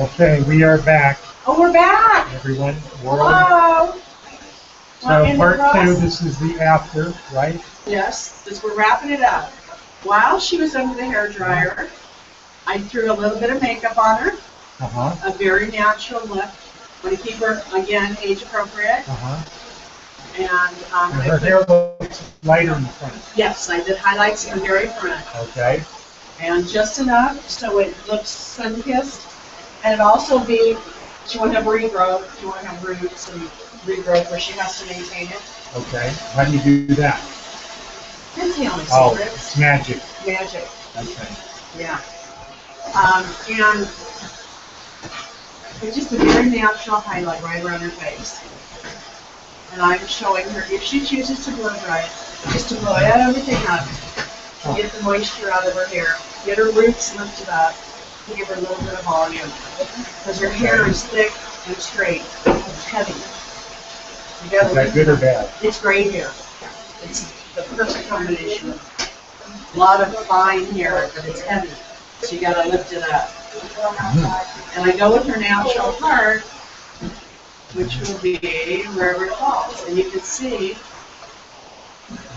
Okay, we are back, Oh, we're back! everyone. Hello! So part two, this is the after, right? Yes, because we're wrapping it up. While she was under the hair dryer, I threw a little bit of makeup on her. A very natural look. Want to keep her, again, age appropriate. And her hair looks lighter in the front. Yes, I did highlights in the very front. Okay. And just enough so it looks sun-kissed. And it also be, she won't have regrowth, she won't have roots and regrowth where she has to maintain it. Okay. How do you do that? That's the only secret. Oh, it's magic. Magic. Okay. Yeah. And it's just a very natural highlight right around her face. And I'm showing her, if she chooses to blow dry it, just to blow everything up, to get the moisture out of her hair, get her roots lifted up, to give her a little bit of volume. Because her hair is thick and straight. It's heavy. Is that good or bad? It's great hair. It's the perfect combination. A lot of fine hair, but it's heavy. So you gotta lift it up. And I go with her natural part, which will be wherever it falls. And you can see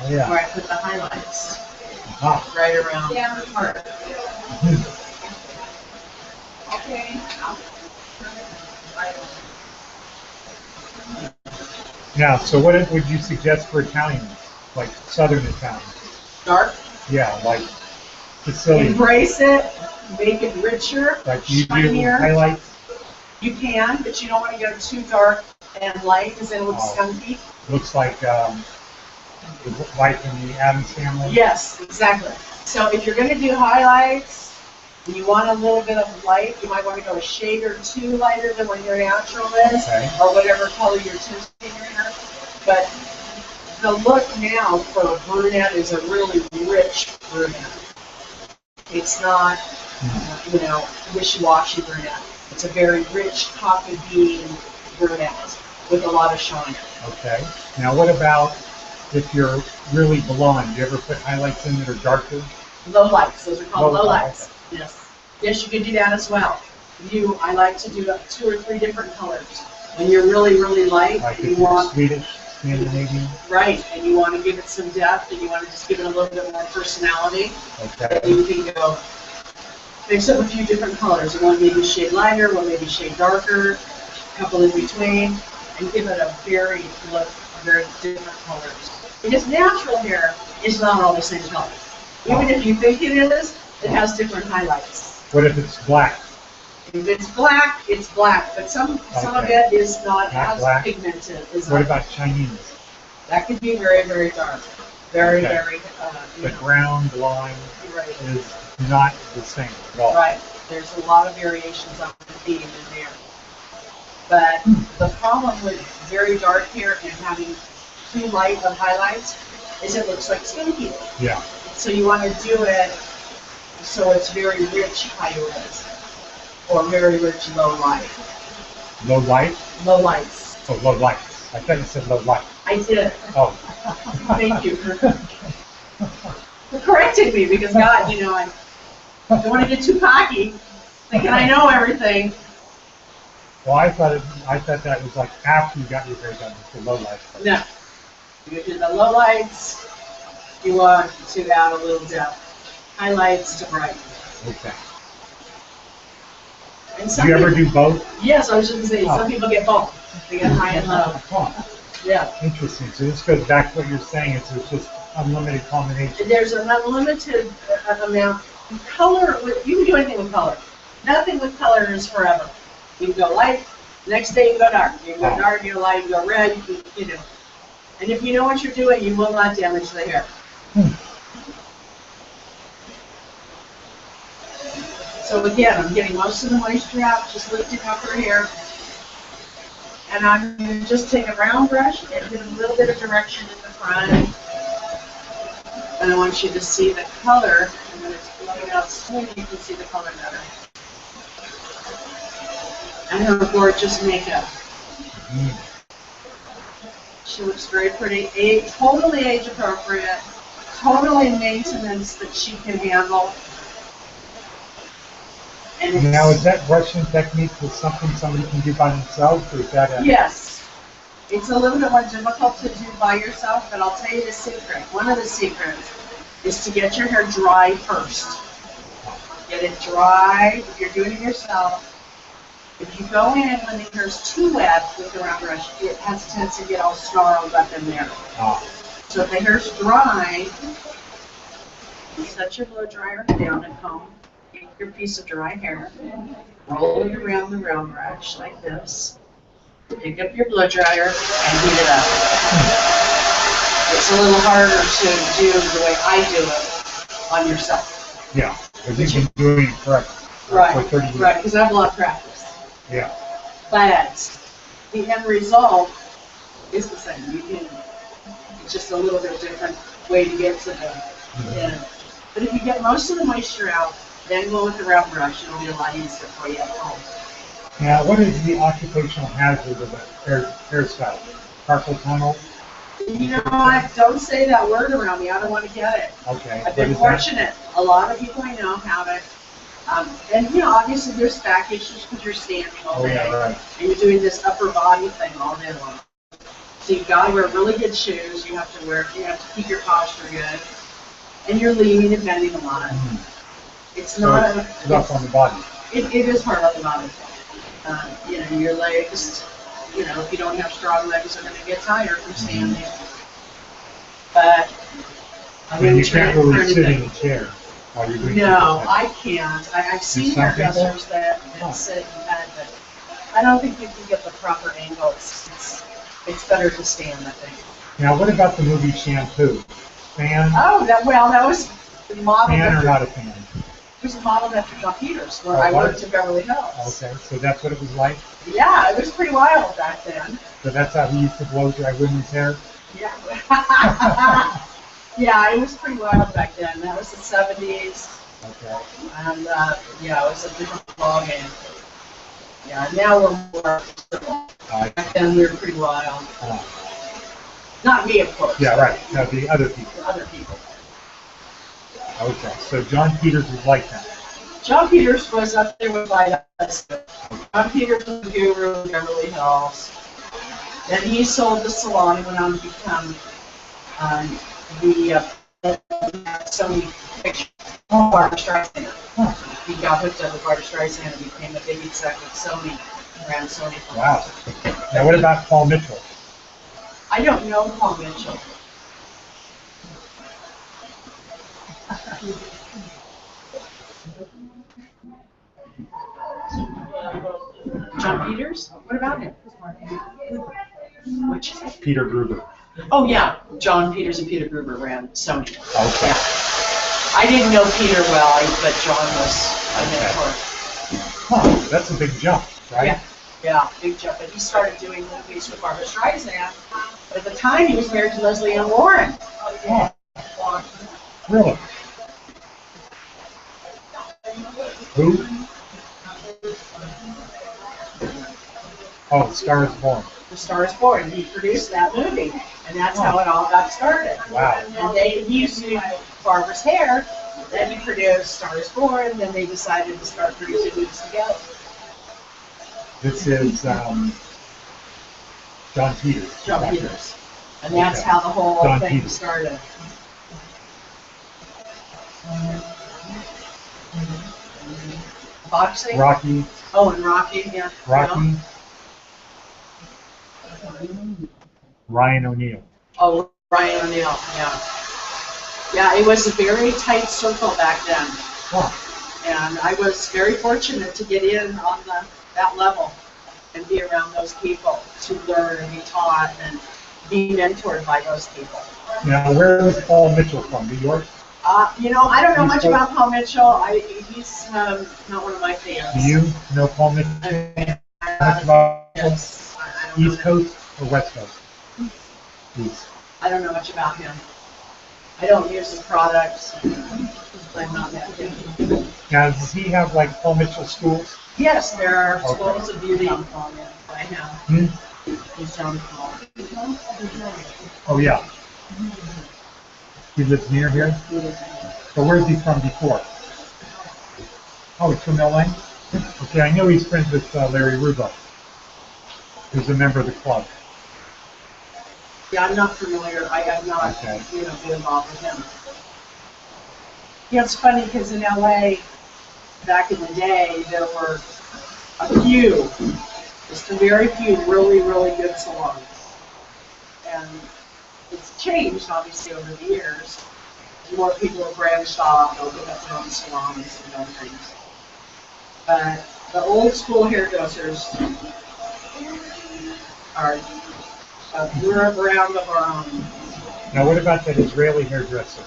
where I put the highlights. Right around her part. Okay. Now, so what would you suggest for Italians, like Southern Italians? Dark? Yeah, like Sicilian. Embrace it, make it richer, like you shinier. Do highlights? You can, but you don't want to go too dark and light because then it looks skunky. Looks like the wife in the Addams Family? Yes, exactly. So if you're going to do highlights, and you want a little bit of light, you might want to go a shade or two lighter than what your natural is, or whatever color you're tinting your hair. But the look now for a brunette is a really rich brunette. It's not, wishy-washy brunette. It's a very rich coffee bean brunette with a lot of shine. Okay. Now what about if you're really blonde? Do you ever put highlights in that are darker? Low lights. Those are called low lights. Okay. Yes. Yes, you can do that as well. I like to do 2 or 3 different colors. When you're really, really light, like you want Swedish, Scandinavian. Right, and you want to give it some depth, and you want to just give it a little bit more personality. Okay. And you can go mix up a few different colors. One maybe shade lighter, one maybe shade darker, a couple in between, and give it a very different colors. Because natural hair is not all the same color. Even if you think it is, it has different highlights. What if it's black? If it's black, it's black, but some of it is not as black. Pigmented. What about Chinese? That could be very, very dark. Very. The ground line is not the same at all. Right. There's a lot of variations on the theme in there. But the problem with very dark hair and having too light of highlights is it looks like skinky. Yeah. So you want to do it so it's very rich high-res, or very rich low light. Low light? Low lights. Oh, low lights. I thought you said low light. I did. Oh. Thank you for correcting me, because God, I don't want to get too cocky, thinking I know everything. Well, I thought that was like after you got your hair done, it's the low lights. No. You do the low lights. You want to add a little depth. Highlights to brighten. Okay. And do you ever do both? Yes, I was just going to say, some people get both. They get high and low. Yeah. Interesting. So this goes back to what you're saying, it's just unlimited combination. There's an unlimited amount. Color, you can do anything with color. Nothing with color is forever. You can go light, next day you can go dark. You can go dark, you can go light, you can go red, you can, And if you know what you're doing, you will not damage the hair. So again, I'm getting most of the moisture out, just lifting up her hair. And I'm going to just take a round brush and get a little bit of direction in the front. And I want you to see the color. And when it's blowing out smooth, you can see the color better. And her gorgeous makeup. She looks very pretty, totally age appropriate, totally maintenance that she can handle. And Now, is that brushing technique is something somebody can do by themselves, or is that a... yes, it's a little bit more difficult to do by yourself, but I'll tell you the secret. One of the secrets is to get your hair dry first. Get it dry if you're doing it yourself. If you go in when the hair's too wet with the round brush, it has a tendency to get all snarled up in there. So if the hair's dry, you set your blow dryer down at home, take your piece of dry hair, roll it around the round brush like this, pick up your blow dryer and heat it up. It's a little harder to do the way I do it on yourself. Yeah, because you've been doing it correctly. Right, For 30 years. right, because I have a lot of practice. Yeah. But the end result is the same. You can, it's just a little bit different way to get to the end. But if you get most of the moisture out, then go with the round brush. It'll be a lot easier for you at home. Now, what is the occupational hazard of a hairstyle? Carpal tunnel? You know what? Don't say that word around me. I don't want to get it. Okay. I've been fortunate. A lot of people I know have it. And, you know, obviously there's back issues because you're standing all day. Yeah, right. And you're doing this upper body thing all day long. So you've got to wear really good shoes. You have to keep your posture good. And you're leaning and bending a lot. It's not it's rough on the body. It is hard on the body. You know, your legs, you know, if you don't have strong legs, they're going to get tired from standing. But I mean, you can't really sit in a chair while you're doing no, I can't. I've seen hairdressers that sit in bed, but I don't think you can get the proper angle. It's better to stand, I think. Now, what about the movie Shampoo? Fan? Oh, that was modeled Fan or after, not a fan? it was modeled after John Peters, where I worked in Beverly Hills. Okay, so that's what it was like? Yeah, it was pretty wild back then. So that's how he used to blow dry women's hair? Yeah. Yeah, it was pretty wild back then. That was the 70s. Okay. And, yeah, it was a different ballgame. Yeah, now we're more, back then we were pretty wild. Not me, of course. Yeah, right. No, the other people. The other people. Okay, so John Peters was like that. John Peters was up there with us. John Peters was the guru in Beverly Hills. Then he sold the salon and went on to become the Sony picture Barbra Streisand. He got hooked up with Barbra Streisand and became a big exec with Sony, around Sony. Wow. Now what about Paul Mitchell? I don't know Paul Mitchell. John Peters? What about him? Which is it? Peter Gruber. Oh yeah, John Peters and Peter Gruber ran Sony. Okay. Yeah. I didn't know Peter well, but John was a mentor. Huh, that's a big jump, right? Yeah, yeah, big jump. But he started doing movies with Barbra Streisand. But at the time, he was married to Leslie Ann Warren. Oh, really? Who? Oh, Star is Born. The Star is Born. He produced that movie, and that's how it all got started. Wow. And he used to do Barbara's hair. Then he produced Star is Born. Then they decided to start producing movies together. This is John Peters. John Peters. And that's how the whole John thing Peters. started. Boxing? Rocky. Oh, and Rocky, yeah. Rocky. Ryan O'Neal. Oh, Ryan O'Neal, yeah. Yeah, it was a very tight circle back then. Oh, And I was very fortunate to get in on that level and be around those people, to learn and be taught and be mentored by those people. now where was Paul Mitchell from? New York? You know, I don't know much about Paul Mitchell. He's not one of my fans. Do you know Paul Mitchell? Much about Yes. I don't know East Coast or West Coast? East. I don't know much about him. I don't use his products. I'm not that good. Now, does he have like Paul Mitchell schools? Yes, there are Okay. schools of beauty by him. He's down the hall. Oh, yeah. He lives near here? But where's he from before? Oh, he's from LA? Okay, I know he's friends with Larry Rubo, who's a member of the club. Yeah, I'm not familiar. I have not, Okay. Been involved with him. Yeah, it's funny because in LA, back in the day, there were a few, just a very few really, really good salons. And it's changed, obviously, over the years. More people have branched off, opened up their own salons and other things. But the old school hairdressers are we're a brand of our own. Now, what about that Israeli hairdresser?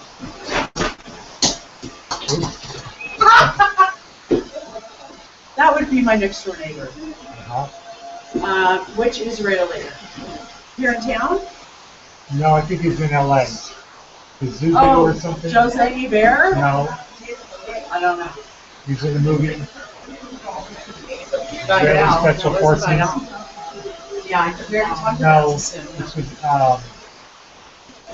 That would be my next door neighbor. Uh-huh. Which Israeli? Here in town? No, I think he's in LA. Zuzo Oh, or something? Jose Iber? No, I don't know. he's in the movie. Find Israeli out. Special Let's Forces. find out. Yeah, I could very talk No, about this soon. this was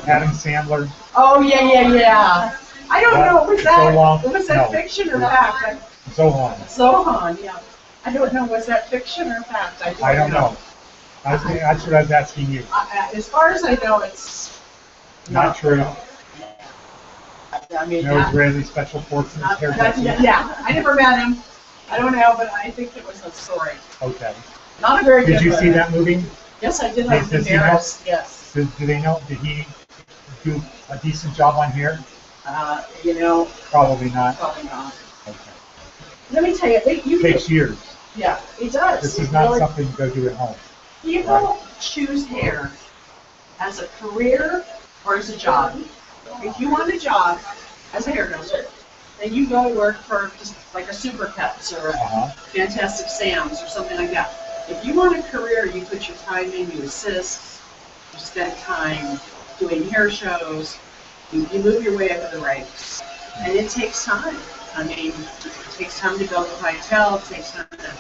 Adam Sandler. Oh, yeah. I don't know, was that, Zohan? was that No. fiction or fact? Zohan. Zohan, yeah. I don't know, was that fiction or fact? I don't know. That's what I was asking you. As far as I know, it's Not true. I mean, No Israeli Special Forces hairdresser. yeah, I never met him. I don't know, but I think it was a story. Okay. Not a very good Did you one. see that movie? Yes, I did. I was embarrassed. Yes. Do they know? Did he do a decent job on hair? Probably not. Probably not. Okay. Let me tell you, It takes years. yeah, it does. This is It not really- something to go do at home. People choose hair as a career or as a job. If you want a job as a hairdresser, then you go work for just like a Supercuts or Uh-huh. Fantastic Sam's or something like that. If you want a career, you put your time in, you assist, you spend time doing hair shows, you move your way up in the ranks. And it takes time. I mean, it takes time to build a clientele, it takes time to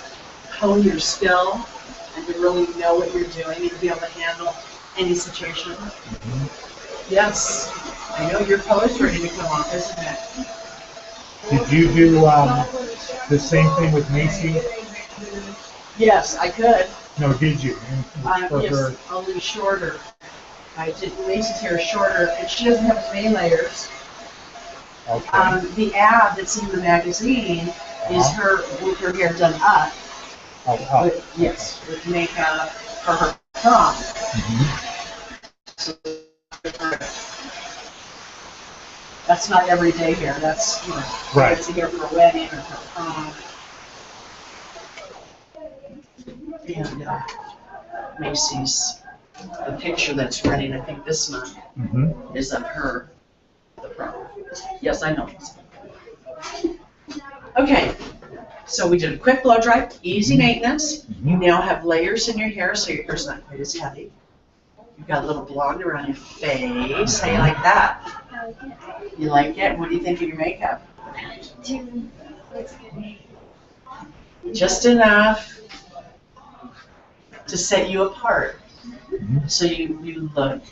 hone your skill and to really know what you're doing and to be able to handle any situation. Yes, I know your post ready to come off, isn't it? Did you do the same thing with Macy? Yes, I could. No, did you? For Yes, her? only shorter. I did Macy's hair shorter, and she doesn't have as many layers. Okay. The ad that's in the magazine is her with her hair done up. Oh. With, yes, with makeup for her prom. So, that's not everyday hair. That's Right. It's hair for a wedding or for prom. And Macy's, the picture that's running, I think this month, is of her, the prom. Yes, I know. Okay, so we did a quick blow dry, easy maintenance. You now have layers in your hair, so your hair's not quite as heavy. You've got a little blonde around your face. How you like that? You like it? What do you think of your makeup? Just enough to set you apart. So you look.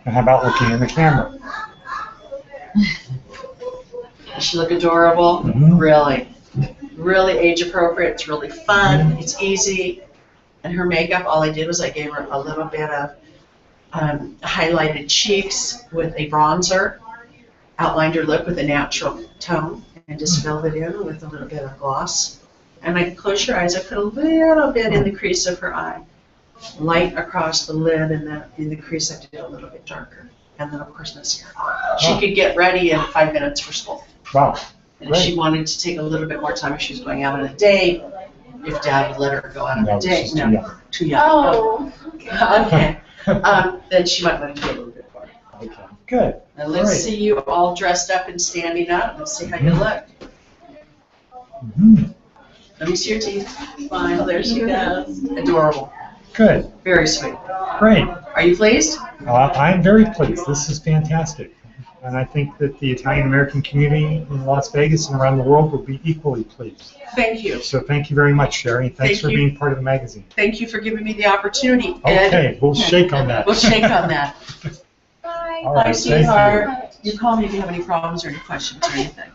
And how about looking in the camera? Does she look adorable? Really. Really age appropriate. It's really fun. It's easy. And her makeup, all I did was I gave her a little bit of highlighted cheeks with a bronzer, outlined her lip with a natural tone, and just filled it in with a little bit of gloss. And I close your eyes, I put a little bit in the crease of her eye, light across the lid, and then in the crease I did a little bit darker. And then of course mascara. She could get ready in 5 minutes for school. Wow. And if she wanted to take a little bit more time, if she was going out on a date, if Dad would let her go out on a date, she's too young. too young. Oh. Okay. Then she might let him go a little bit more. Okay. Good. Now let's Great. see you all dressed up and standing up. Let's see how you look. Let me see your teeth. Smile. There she goes. Adorable. Good. Very sweet. Great. Are you pleased? I'm very pleased. This is fantastic. And I think that the Italian American community in Las Vegas and around the world will be equally pleased. Thank you. So thank you very much, Sherri. Thanks Thank for you. being part of the magazine. Thank you for giving me the opportunity. Okay, we'll shake on that. We'll shake on that. Bye. All Bye, right, thank you. sweetheart. You call me if you have any problems or any questions or anything.